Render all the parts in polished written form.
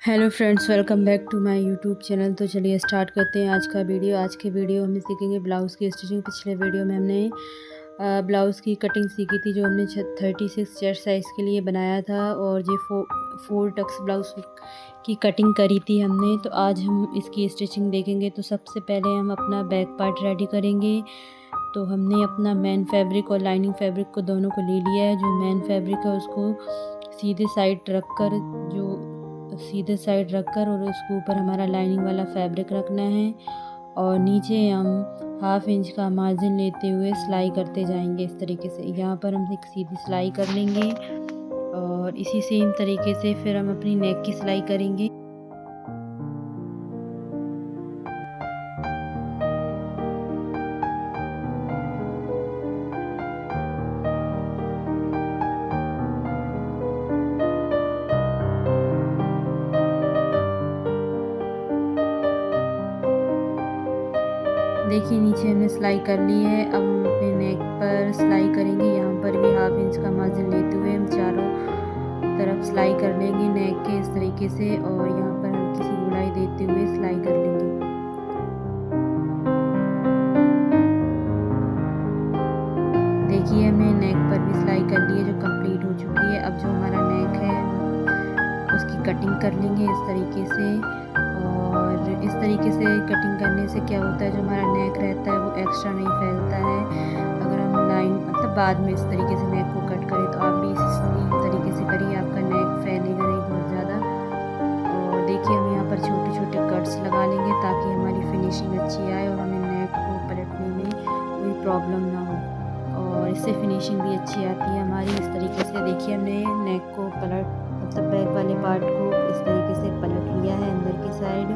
Hello friends, welcome back to my YouTube channel. तो चलिए start करते हैं आज का वीडियो। आज के वीडियो हम सीखेंगे ब्लाउज़ की स्टिचिंग। पिछले वीडियो में हमने ब्लाउज़ की कटिंग सीखी थी, जो हमने 36 चेस्ट साइज़ के लिए बनाया था, और ये फोर टक्स ब्लाउज़ की कटिंग करी थी हमने। तो आज हम इसकी स्टिचिंग देखेंगे। तो सबसे पहले हम अपना बैक पार्ट रेडी करेंगे। तो हमने अपना मेन फैब्रिक और लाइनिंग फैब्रिक को दोनों को ले लिया है। जो मेन फैब्रिक है उसको सीधे साइड रखकर और उसके ऊपर हमारा लाइनिंग वाला फैब्रिक रखना है, और नीचे हम 1/2 इंच का मार्जिन लेते हुए सिलाई करते जाएंगे। इस तरीके से यहाँ पर हम एक सीधी सिलाई कर लेंगे, और इसी सेम तरीके से फिर हम अपनी नेक की सिलाई करेंगे। देखिए, नीचे हमने सिलाई कर ली है। अब हम अपने नेक पर सिलाई करेंगे। यहाँ पर भी 1/2 इंच का मार्जिन लेते हुए हम चारों तरफ सिलाई कर लेंगे नेक के, इस तरीके से, और यहाँ पर हल्की सी गुड़ाई देते हुए सिलाई कर लेंगे। देखिए, हमने नेक पर भी सिलाई कर ली है, जो कंप्लीट हो चुकी है। अब जो हमारा नेक है उसकी कटिंग कर लेंगे इस तरीके से। और इस तरीके से कटिंग करने से क्या होता है, जो हमारा नेक रहता है वो एक्स्ट्रा नहीं फैलता है। अगर हम लाइन बाद में इस तरीके से नेक को कट करें, तो आप भी इसी तरीके से करिए, आपका नेक फैलेगा नहीं बहुत ज़्यादा। और देखिए, हम यहाँ पर छोटे छोटे कट्स लगा लेंगे ताकि हमारी फिनिशिंग अच्छी आए और हमें नेक को पलटने में कोई प्रॉब्लम ना हो, और इससे फिनिशिंग भी अच्छी आती है हमारी। इस तरीके से देखिए, हमने नेक को बैक वाले पार्ट को इस तरीके से पलट लिया है अंदर की साइड,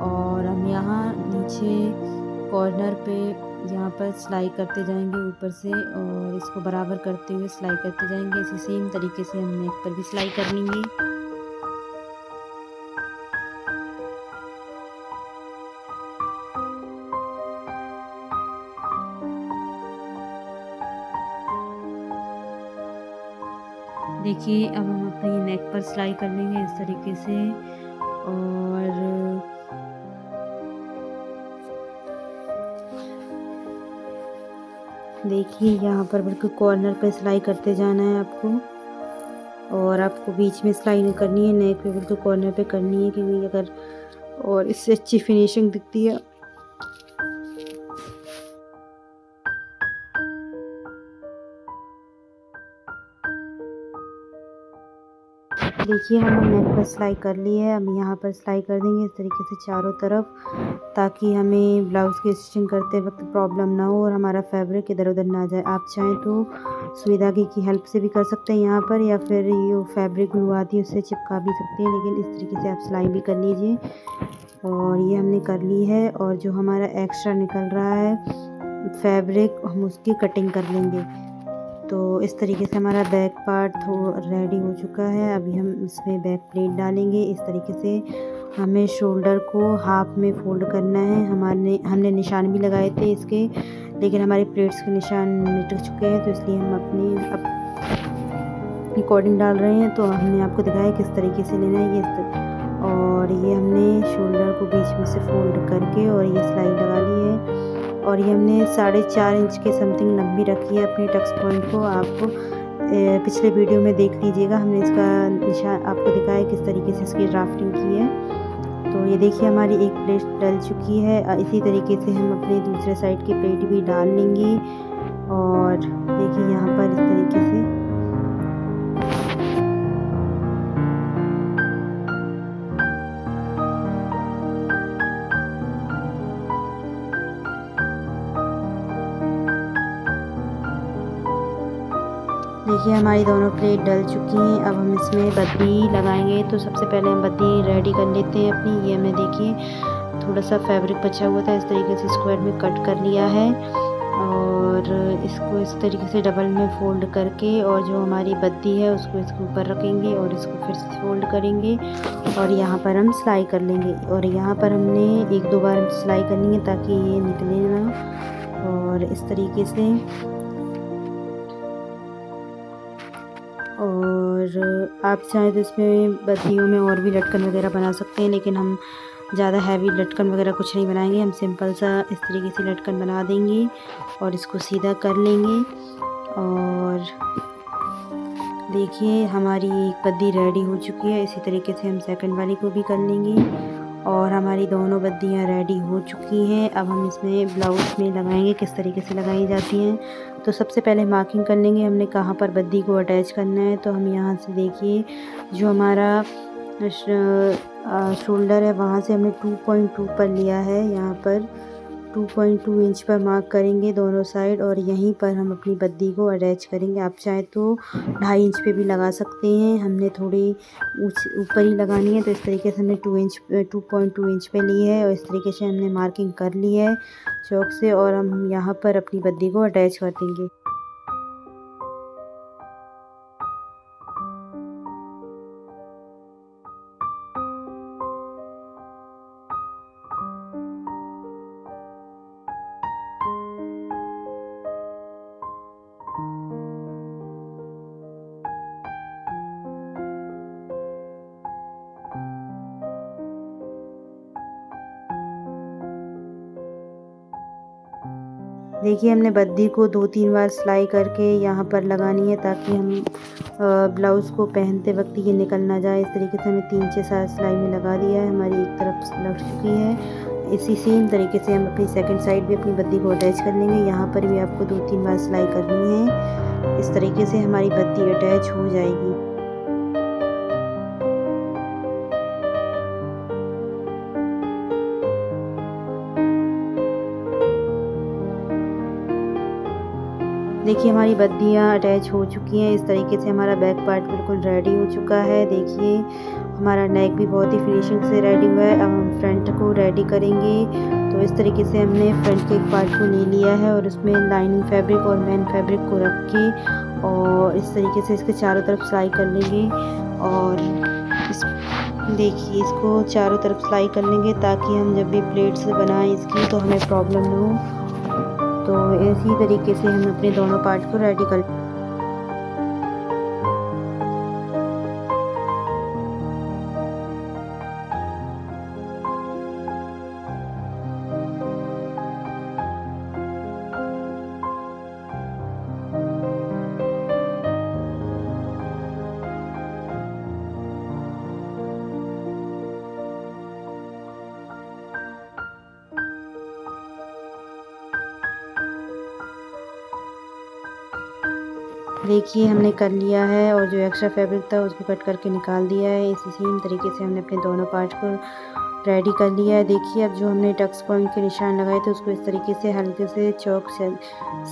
और हम यहाँ नीचे कॉर्नर पे यहाँ पर सिलाई करते जाएंगे ऊपर से, और इसको बराबर करते हुए सिलाई करते जाएंगे। इसी सेम तरीके से हम नेक पर भी सिलाई कर लेंगे। देखिए, अब हम अपनी नेक पर सिलाई कर लेंगे इस तरीके से, और देखिए यहाँ पर बिल्कुल कॉर्नर पे सिलाई करते जाना है आपको, और आपको बीच में सिलाई नहीं करनी है, नेक पे बिल्कुल कॉर्नर पे करनी है, क्योंकि अगर और इससे अच्छी फिनिशिंग दिखती है। देखिए, हमने नेक पर सिलाई कर ली है। अब यहाँ पर सिलाई कर देंगे इस तरीके से चारों तरफ, ताकि हमें ब्लाउज़ की स्टिचिंग करते वक्त प्रॉब्लम ना हो और हमारा फैब्रिक इधर उधर ना जाए। आप चाहें तो सुई धागे की हेल्प से भी कर सकते हैं यहाँ पर, या फिर ये फैब्रिक ग्लू आती है उससे चिपका भी सकते हैं, लेकिन इस तरीके से आप सिलाई भी कर लीजिए। और ये हमने कर ली है, और जो हमारा एक्स्ट्रा निकल रहा है फैब्रिक, हम उसकी कटिंग कर लेंगे। तो इस तरीके से हमारा बैक पार्ट रेडी हो चुका है। अभी हम इसमें बैक प्लेट डालेंगे। इस तरीके से हमें शोल्डर को हाफ में फोल्ड करना है। हमने निशान भी लगाए थे इसके, लेकिन हमारे प्लेट्स के निशान मिट चुके हैं, तो इसलिए हम अपने अकॉर्डिंग डाल रहे हैं। तो हमने आपको दिखाया किस तरीके से लेना है और ये हमने शोल्डर को बीच में से फोल्ड करके और ये सिलाई लगा ली है, और ये हमने 4.5 इंच के समथिंग लंबी रखी है अपनी टक्स पॉइंट को। आप पिछले वीडियो में देख लीजिएगा, हमने इसका निशान आपको दिखाया किस तरीके से इसकी ड्राफ्टिंग की है। तो ये देखिए, हमारी एक प्लेट डल चुकी है। इसी तरीके से हम अपने दूसरे साइड की प्लेट भी डाल लेंगे, और देखिए यहाँ पर इस तरीके से देखिए हमारी दोनों प्लेट डल चुकी हैं। अब हम इसमें बद्दी लगाएंगे। तो सबसे पहले हम बद्दी रेडी कर लेते हैं अपनी। ये हमें देखिए थोड़ा सा फैब्रिक बचा हुआ था, इस तरीके से स्क्वायर में कट कर लिया है, और इसको इस तरीके से डबल में फोल्ड करके, और जो हमारी बद्दी है उसको इसके ऊपर रखेंगे और इसको फिर से फोल्ड करेंगे, और यहाँ पर हम सिलाई कर लेंगे। और यहाँ पर हमने 1-2 बार सिलाई करनी है ताकि ये निकले ना, और इस तरीके से। और और आप चाहें तो इसमें बद्दियों में और भी लटकन वगैरह बना सकते हैं, लेकिन हम ज़्यादा हैवी लटकन वगैरह कुछ नहीं बनाएंगे। हम सिंपल सा इस तरीके से लटकन बना देंगे और इसको सीधा कर लेंगे। और देखिए हमारी एक बद्दी रेडी हो चुकी है। इसी तरीके से हम सेकंड वाली को भी कर लेंगे और हमारी दोनों बद्दियाँ रेडी हो चुकी हैं। अब हम इसमें ब्लाउज़ में लगाएंगे, किस तरीके से लगाई जाती हैं। तो सबसे पहले मार्किंग कर लेंगे हमने कहाँ पर बद्दी को अटैच करना है। तो हम यहाँ से देखिए जो हमारा शोल्डर है वहाँ से हमने 2.2 पर लिया है। यहाँ पर 2.2 इंच पर मार्क करेंगे दोनों साइड और यहीं पर हम अपनी बद्दी को अटैच करेंगे। आप चाहे तो 2.5 इंच पे भी लगा सकते हैं। हमने थोड़ी ऊपर ही लगानी है, तो इस तरीके से हमने 2.2 इंच पे ली है और इस तरीके से हमने मार्किंग कर ली है चौक से। और हम यहाँ पर अपनी बद्दी को अटैच कर देंगे। देखिए हमने बद्दी को 2-3 बार सिलाई करके यहाँ पर लगानी है, ताकि हम ब्लाउज़ को पहनते वक्त ये निकल ना जाए। इस तरीके से हमें 3 से 4 सिलाई में लगा दिया है। हमारी एक तरफ लग चुकी है। इसी सेम तरीके से हम अपनी सेकंड साइड भी अपनी बद्दी को अटैच कर लेंगे। यहाँ पर भी आपको 2-3 बार सिलाई करनी है। इस तरीके से हमारी बद्दी अटैच हो जाएगी। देखिए हमारी बद्दियाँ अटैच हो चुकी हैं। इस तरीके से हमारा बैक पार्ट बिल्कुल रेडी हो चुका है। देखिए हमारा नेक भी बहुत ही फिनिशिंग से रेडी हुआ है। अब हम फ्रंट को रेडी करेंगे। तो इस तरीके से हमने फ्रंट के एक पार्ट को ले लिया है और उसमें लाइनिंग फैब्रिक और मेन फैब्रिक को रख के और इस तरीके से इसके चारों तरफ सिलाई कर लेंगे। और देखिए इसको चारों तरफ सिलाई कर लेंगे, ताकि हम जब भी प्लेट्स बनाएं इसकी तो हमें प्रॉब्लम ना हो। तो इसी तरीके से हम अपने दोनों पार्ट को रेडी कर देखिए हमने कर लिया है और जो एक्स्ट्रा फैब्रिक था उसको कट करके निकाल दिया है। इसी सेम तरीके से हमने अपने दोनों पार्ट को रेडी कर लिया है। देखिए अब जो हमने टक्स पॉइंट के निशान लगाए थे उसको इस तरीके से हल्के से चौक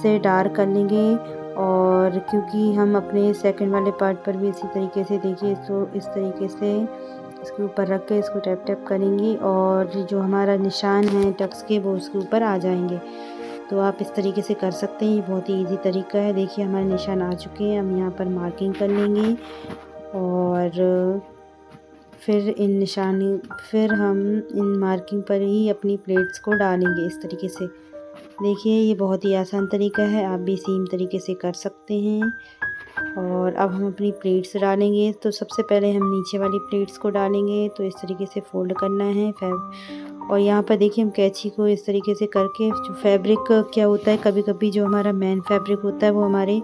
से डार्क कर लेंगे। और क्योंकि हम अपने सेकंड वाले पार्ट पर भी इसी तरीके से देखिए इसको इस तरीके से इसके ऊपर रख के इसको टैप टैप करेंगे और जो हमारा निशान है टक्स के वो उसके ऊपर आ जाएंगे। तो आप इस तरीके से कर सकते हैं। ये बहुत ही इजी तरीका है। देखिए हमारे निशान आ चुके हैं। हम यहाँ पर मार्किंग कर लेंगे और फिर हम इन मार्किंग पर ही अपनी प्लेट्स को डालेंगे इस तरीके से। देखिए ये बहुत ही आसान तरीका है, आप भी सेम तरीके से कर सकते हैं। और अब हम अपनी प्लेट्स डालेंगे। तो सबसे पहले हम नीचे वाली प्लेट्स को डालेंगे। तो इस तरीके से फोल्ड करना है और यहाँ पर देखिए हम कैंची को इस तरीके से करके जो फैब्रिक क्या होता है, कभी कभी जो हमारा मेन फैब्रिक होता है वो हमारे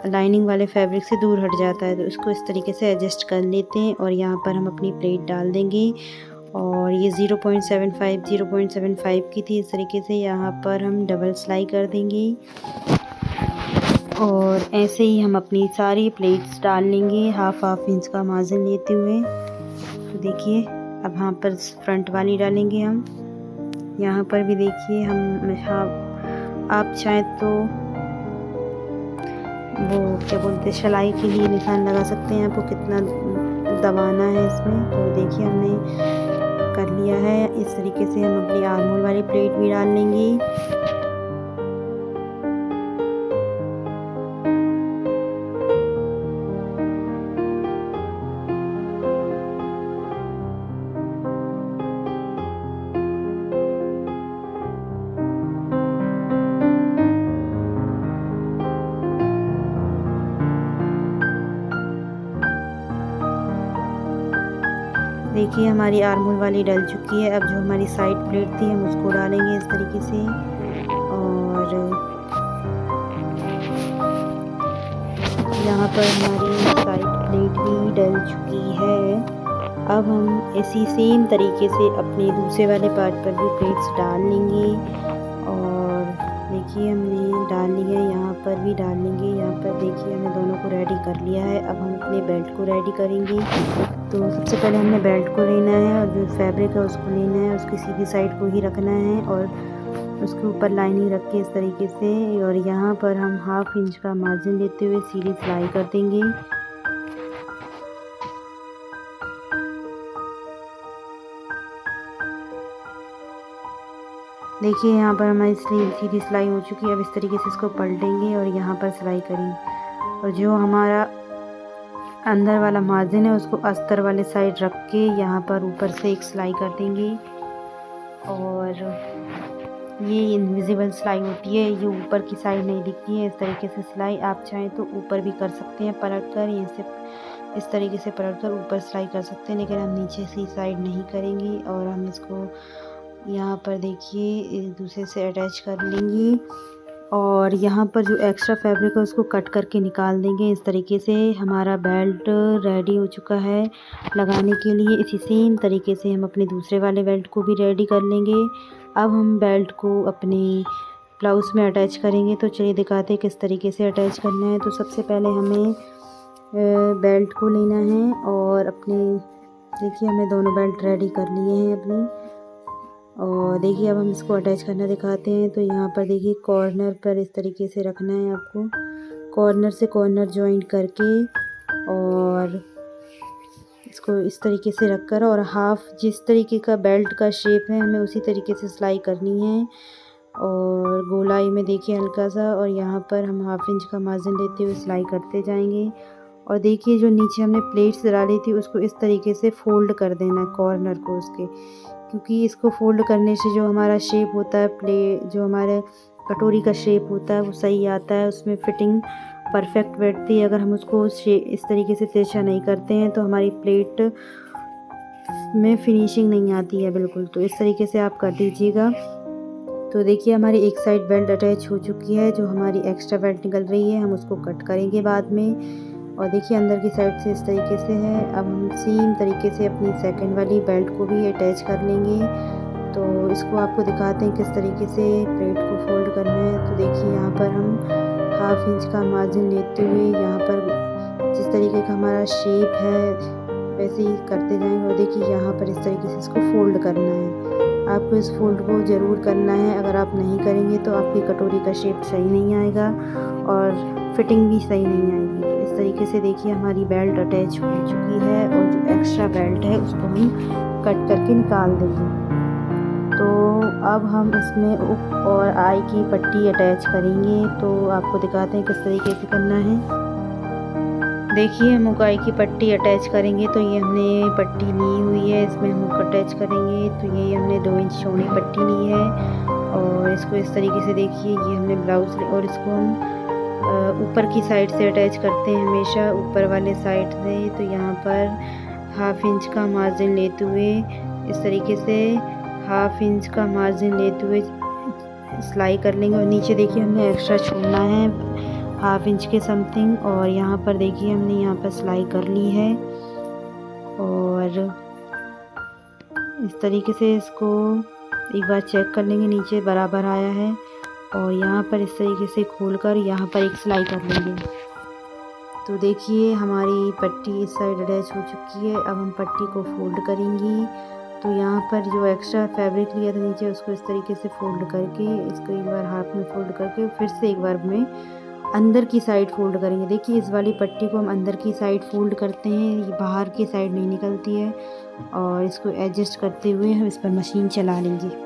लाइनिंग वाले फैब्रिक से दूर हट जाता है, तो उसको इस तरीके से एडजस्ट कर लेते हैं। और यहाँ पर हम अपनी प्लेट डाल देंगे और ये 0.75 की थी। इस तरीके से यहाँ पर हम डबल सिलाई कर देंगे और ऐसे ही हम अपनी सारी प्लेट्स डाल लेंगे हाफ इंच का मार्जिन लेते हुए। तो देखिए अब यहाँ पर फ्रंट वाली डालेंगे हम। यहाँ पर भी देखिए आप चाहे तो वो क्या बोलते हैं सिलाई के लिए निशान लगा सकते हैं, आपको कितना दबाना है इसमें। तो देखिए हमने कर लिया है। इस तरीके से हम अपनी आर्म होल वाली प्लेट भी डाल लेंगे। देखिए हमारी आर्मोल वाली डल चुकी है। अब जो हमारी साइड प्लेट थी हम उसको डालेंगे इस तरीके से, और यहाँ पर हमारी साइड प्लेट भी डल चुकी है। अब हम इसी सेम तरीके से अपने दूसरे वाले पार्ट पर भी प्लेट्स डाल लेंगे, और देखिए हमने डाल लिया है, यहाँ पर भी डाल लेंगे। यहाँ पर देखिए हमने दोनों को रेडी कर लिया है। अब हम अपने बेल्ट को रेडी करेंगे। तो सबसे पहले हमने बेल्ट को लेना है, और जो फैब्रिक है उसको लेना है, उसकी सीधी साइड को ही रखना है और उसके ऊपर लाइनिंग रख के इस तरीके से, और यहाँ पर हम 1/2 इंच का मार्जिन लेते हुए सीधी सिलाई कर देंगे। देखिए यहाँ पर हमारी सीधी सिलाई हो चुकी है। अब इस तरीके से इसको पलटेंगे और यहाँ पर सिलाई करेंगे, और जो हमारा अंदर वाला मार्जिन है उसको अस्तर वाले साइड रख के यहाँ पर ऊपर से एक सिलाई कर देंगे। और ये इनविजिबल सिलाई होती है, ये ऊपर की साइड नहीं दिखती है। इस तरीके से सिलाई आप चाहें तो ऊपर भी कर सकते हैं पलट कर, यहाँ से इस तरीके से पलट कर ऊपर सिलाई कर सकते हैं, लेकिन हम नीचे से साइड नहीं करेंगे। और हम इसको यहाँ पर देखिए एक दूसरे से अटैच कर लेंगे, और यहाँ पर जो एक्स्ट्रा फैब्रिक है उसको कट करके निकाल देंगे। इस तरीके से हमारा बेल्ट रेडी हो चुका है लगाने के लिए। इसी सेम तरीके से हम अपने दूसरे वाले बेल्ट को भी रेडी कर लेंगे। अब हम बेल्ट को अपने ब्लाउज़ में अटैच करेंगे। तो चलिए दिखाते हैं किस तरीके से अटैच करना है। तो सबसे पहले हमें बेल्ट को लेना है, और अपने देखिए हमने दोनों बेल्ट रेडी कर लिए हैं अपनी, और देखिए अब हम इसको अटैच करना दिखाते हैं। तो यहाँ पर देखिए कॉर्नर पर इस तरीके से रखना है आपको, कॉर्नर से कॉर्नर जॉइंट करके, और इसको इस तरीके से रखकर, और हाफ जिस तरीके का बेल्ट का शेप है हमें उसी तरीके से सिलाई करनी है, और गोलाई में देखिए हल्का सा, और यहाँ पर हम 1/2 इंच का मार्जिन लेते हुए सिलाई करते जाएंगे। और देखिए जो नीचे हमने प्लेट्स डाली थी उसको इस तरीके से फोल्ड कर देना है कॉर्नर को उसके, क्योंकि इसको फोल्ड करने से जो हमारा शेप होता है, जो हमारे कटोरी का शेप होता है वो सही आता है, उसमें फिटिंग परफेक्ट बैठती है। अगर हम उसको इस तरीके से तिरछा नहीं करते हैं तो हमारी प्लेट में फिनिशिंग नहीं आती है बिल्कुल। तो इस तरीके से आप कर दीजिएगा। तो देखिए हमारी एक साइड बेल्ट अटैच हो चुकी है, जो हमारी एक्स्ट्रा बेल्ट निकल रही है हम उसको कट करेंगे बाद में। और देखिए अंदर की साइड से इस तरीके से है। अब हम सेम तरीके से अपनी सेकंड वाली बेल्ट को भी अटैच कर लेंगे। तो इसको आपको दिखाते हैं किस तरीके से प्लेट को फोल्ड करना है। तो देखिए यहाँ पर हम 1/2 इंच का मार्जिन लेते हुए यहाँ पर जिस तरीके का हमारा शेप है वैसे ही करते जाएंगे, और देखिए यहाँ पर इस तरीके से इसको फोल्ड करना है। आपको इस फोल्ड को ज़रूर करना है, अगर आप नहीं करेंगे तो आपकी कटोरी का शेप सही नहीं आएगा और फिटिंग भी सही नहीं आएगी। तो इस तरीके से देखिए हमारी बेल्ट अटैच हो चुकी है, और जो एक्स्ट्रा बेल्ट है उसको हम कट करके निकाल देंगे। तो अब हम इसमें उक और आई की पट्टी अटैच करेंगे। तो आपको दिखाते हैं किस तरीके से करना है। देखिए हम उकाई की पट्टी अटैच करेंगे। तो ये हमने पट्टी ली हुई है, इसमें हम हुक अटैच करेंगे। तो ये हमने 2 इंच चौड़ी पट्टी ली है, और इसको इस तरीके से देखिए ये हमने ब्लाउज, और इसको हम ऊपर की साइड से अटैच करते हैं हमेशा, ऊपर वाले साइड से। तो यहाँ पर 1/2 इंच का मार्जिन लेते हुए इस तरीके से 1/2 इंच का मार्जिन लेते हुए सिलाई कर लेंगे। और नीचे देखिए हमने एक्स्ट्रा छोड़ना है 1/2 इंच के समथिंग, और यहाँ पर देखिए हमने यहाँ पर सिलाई कर ली है। और इस तरीके से इसको एक बार चेक कर लेंगे नीचे बराबर आया है, और यहाँ पर इस तरीके से खोलकर यहाँ पर एक सिलाई कर लेंगे। तो देखिए हमारी पट्टी इस साइड अटैच हो चुकी है। अब हम पट्टी को फोल्ड करेंगी। तो यहाँ पर जो एक्स्ट्रा फैब्रिक लिया था नीचे उसको इस तरीके से फोल्ड करके, इसको एक बार हाथ में फोल्ड करके फिर से एक बार में अंदर की साइड फोल्ड करेंगे। देखिए इस वाली पट्टी को हम अंदर की साइड फोल्ड करते हैं, ये बाहर की साइड नहीं निकलती है। और इसको एडजस्ट करते हुए हम इस पर मशीन चला लेंगे।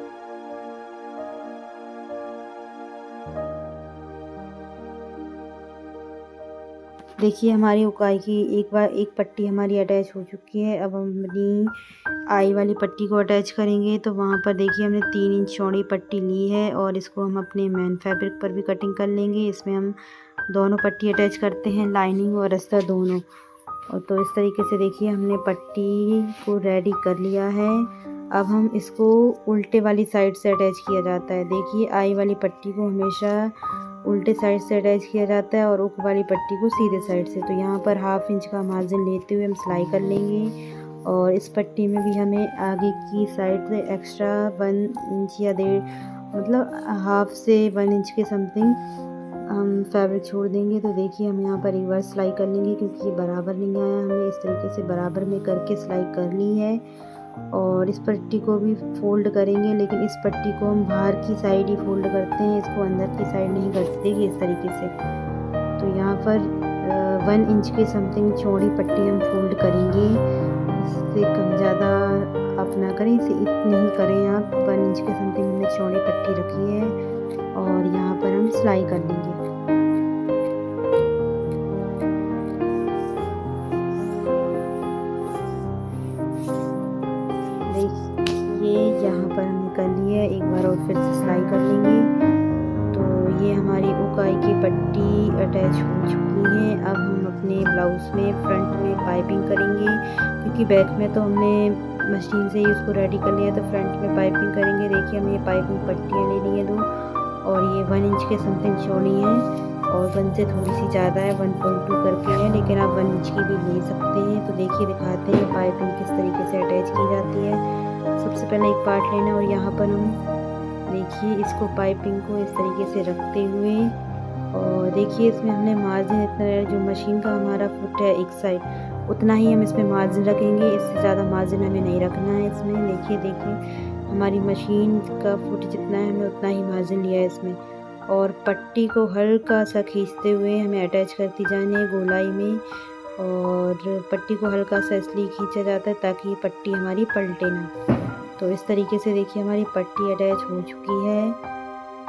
देखिए हमारी उकाई की एक पट्टी हमारी अटैच हो चुकी है। अब हम अपनी आई वाली पट्टी को अटैच करेंगे। तो वहाँ पर देखिए हमने 3 इंच चौड़ी पट्टी ली है, और इसको हम अपने मेन फैब्रिक पर भी कटिंग कर लेंगे। इसमें हम दोनों पट्टी अटैच करते हैं, लाइनिंग और अस्तर दोनों। और तो इस तरीके से देखिए हमने पट्टी को रेडी कर लिया है। अब हम इसको उल्टे वाली साइड से अटैच किया जाता है। देखिए आई वाली पट्टी को हमेशा उल्टे साइड से अटैच किया जाता है और उक वाली पट्टी को सीधे साइड से। तो यहाँ पर 1/2 इंच का मार्जिन लेते हुए हम सिलाई कर लेंगे। और इस पट्टी में भी हमें आगे की साइड से एक्स्ट्रा 1 इंच या 1.5 मतलब 1/2 से 1 इंच के समथिंग हम फैब्रिक छोड़ देंगे। तो देखिए हम यहाँ पर एक बार सिलाई कर लेंगे क्योंकि ये बराबर नहीं आया। हमने इस तरीके से बराबर में करके सिलाई कर ली है। और इस पट्टी को भी फोल्ड करेंगे, लेकिन इस पट्टी को हम बाहर की साइड ही फोल्ड करते हैं, इसको अंदर की साइड नहीं करते। देखिए इस तरीके से। तो यहाँ पर 1 इंच के समथिंग चौड़ी पट्टी हम फोल्ड करेंगे। इससे कम ज़्यादा आप ना करें, इसे इतनी ही करें आप। 1 इंच के समथिंग हमने चौड़ी पट्टी रखी है और यहाँ पर हम सिलाई कर लेंगे। देखिए यहाँ पर हमने कर लिया है, एक बार और फिर से सिलाई कर लेंगे। तो ये हमारी उकाई की पट्टी अटैच हो चुकी है। अब हम अपने ब्लाउज़ में फ्रंट में पाइपिंग करेंगे, क्योंकि बैक में तो हमने मशीन से ही उसको रेडी कर लिया, तो फ्रंट में पाइपिंग करेंगे। देखिए हम ये पाइपिंग पट्टियाँ ले ली हैं 2 और ये 1 इंच के समथिंग चौड़ी हैं और 1 से थोड़ी सी ज़्यादा है, 1.2 करके है, लेकिन आप 1 इंच की भी ले सकते हैं। तो देखिए दिखाते हैं पाइपिंग किस तरीके से अटैच की जाती है। सबसे पहले एक पार्ट लेना और यहाँ पर हम देखिए इसको पाइपिंग को इस तरीके से रखते हुए, और देखिए इसमें हमने मार्जिन इतना जो मशीन का हमारा फुट है एक साइड, उतना ही हम इसमें मार्जिन रखेंगे। इससे ज़्यादा मार्जिन हमें नहीं रखना है इसमें। देखिए हमारी मशीन का फुट जितना है हमने उतना ही मार्जिन लिया है इसमें। और पट्टी को हल्का सा खींचते हुए हमें अटैच करती जानी है गोलाई में। और पट्टी को हल्का सा इसलिए खींचा जाता है ताकि पट्टी हमारी पलटे ना। तो इस तरीके से देखिए हमारी पट्टी अटैच हो चुकी है।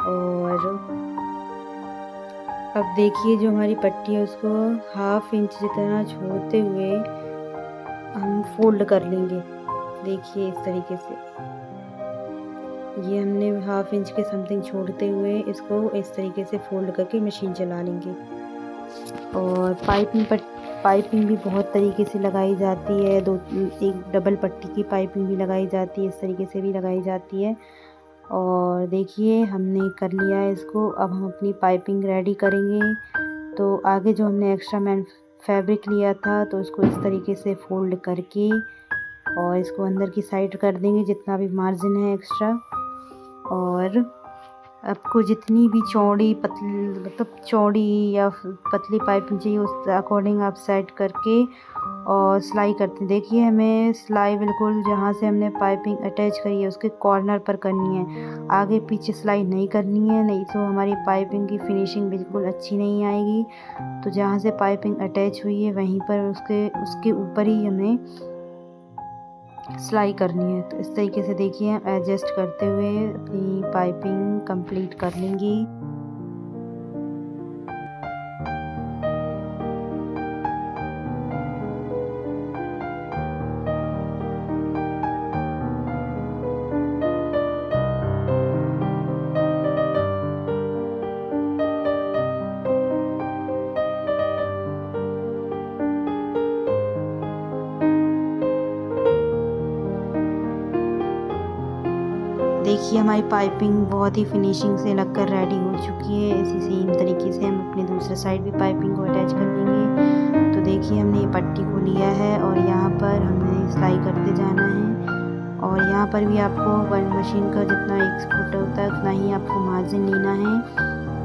और अब देखिए जो हमारी पट्टी है उसको 1/2 इंच जितना छोड़ते हुए हम फोल्ड कर लेंगे। देखिए इस तरीके से ये हमने 1/2 इंच के समथिंग छोड़ते हुए इसको इस तरीके से फोल्ड करके मशीन चला लेंगे। और पाइपिंग भी बहुत तरीके से लगाई जाती है। एक डबल पट्टी की पाइपिंग भी लगाई जाती है, इस तरीके से भी लगाई जाती है। और देखिए हमने कर लिया है इसको। अब हम अपनी पाइपिंग रेडी करेंगे। तो आगे जो हमने एक्स्ट्रा फैब्रिक लिया था तो उसको इस तरीके से फोल्ड करके और इसको अंदर की साइड कर देंगे जितना भी मार्जिन है एक्स्ट्रा। और आपको जितनी भी चौड़ी पतली मतलब चौड़ी या पतली पाइपिंग चाहिए उस अकॉर्डिंग आप सेट करके और सिलाई करते हैं। देखिए हमें सिलाई बिल्कुल जहाँ से हमने पाइपिंग अटैच करी है उसके कॉर्नर पर करनी है, आगे पीछे सिलाई नहीं करनी है, नहीं तो हमारी पाइपिंग की फिनिशिंग बिल्कुल अच्छी नहीं आएगी। तो जहाँ से पाइपिंग अटैच हुई है वहीं पर उसके ऊपर ही हमें सिलाई करनी है। तो इस तरीके से देखिए हम एडजस्ट करते हुए अपनी पाइपिंग कंप्लीट कर लेंगे। देखिए हमारी पाइपिंग बहुत ही फिनिशिंग से लगकर रेडी हो चुकी है। इसी सेम तरीके से हम अपने दूसरे साइड भी पाइपिंग को अटैच कर लेंगे। तो देखिए हमने ये पट्टी को लिया है और यहाँ पर हमने सिलाई करते जाना है। और यहाँ पर भी आपको मशीन का जितना एक फुट होता है उतना ही आपको मार्जिन लेना है।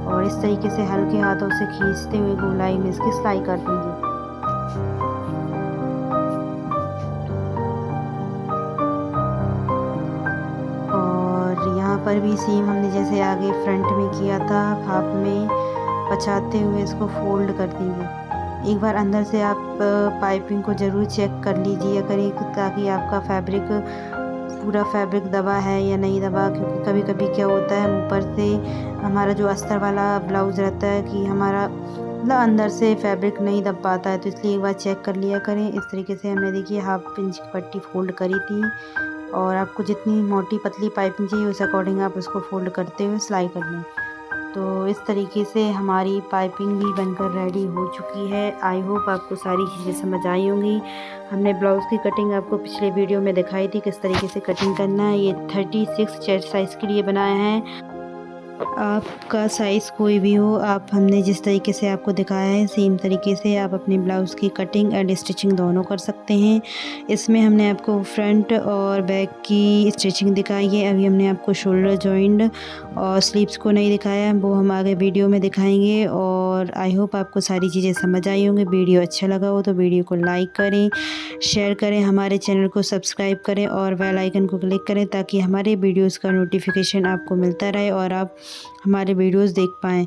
और इस तरीके से हल्के हाथों से खींचते हुए गोलाई में इसकी सिलाई कर देंगे। पर भी सेम हमने जैसे आगे फ्रंट में किया था, हाफ में पचाते हुए इसको फोल्ड कर देंगे। एक बार अंदर से आप पाइपिंग को ज़रूर चेक कर लीजिए करें ताकि आपका पूरा फैब्रिक दबा है या नहीं दबा। क्योंकि कभी कभी क्या होता है ऊपर से हमारा जो अस्तर वाला ब्लाउज़ रहता है कि हमारा मतलब अंदर से फैब्रिक नहीं दब पाता है, तो इसलिए एक बार चेक कर लिया करें। इस तरीके से हमने देखिए 1/2 इंच की पट्टी फोल्ड करी थी। और आपको जितनी मोटी पतली पाइपिंग चाहिए उस अकॉर्डिंग आप उसको फोल्ड करते हुए सिलाई कर लें। तो इस तरीके से हमारी पाइपिंग भी बनकर रेडी हो चुकी है। आई होप आपको सारी चीज़ें समझ आई होंगी। हमने ब्लाउज़ की कटिंग आपको पिछले वीडियो में दिखाई थी किस तरीके से कटिंग करना है। ये 36 चेस्ट साइज़ के लिए बनाया है। आपका साइज़ कोई भी हो, आप हमने जिस तरीके से आपको दिखाया है सेम तरीके से आप अपने ब्लाउज़ की कटिंग एंड स्टिचिंग दोनों कर सकते हैं। इसमें हमने आपको फ्रंट और बैक की स्टिचिंग दिखाई है। अभी हमने आपको शोल्डर जॉइंट और स्लीव्स को नहीं दिखाया, वो हम आगे वीडियो में दिखाएंगे। और आई होप आपको सारी चीज़ें समझ आई होंगी। वीडियो अच्छा लगा हो तो वीडियो को लाइक करें, शेयर करें, हमारे चैनल को सब्सक्राइब करें और बेल आइकन को क्लिक करें ताकि हमारे वीडियोज़ का नोटिफिकेशन आपको मिलता रहे और आप हमारे वीडियोस देख पाएँ।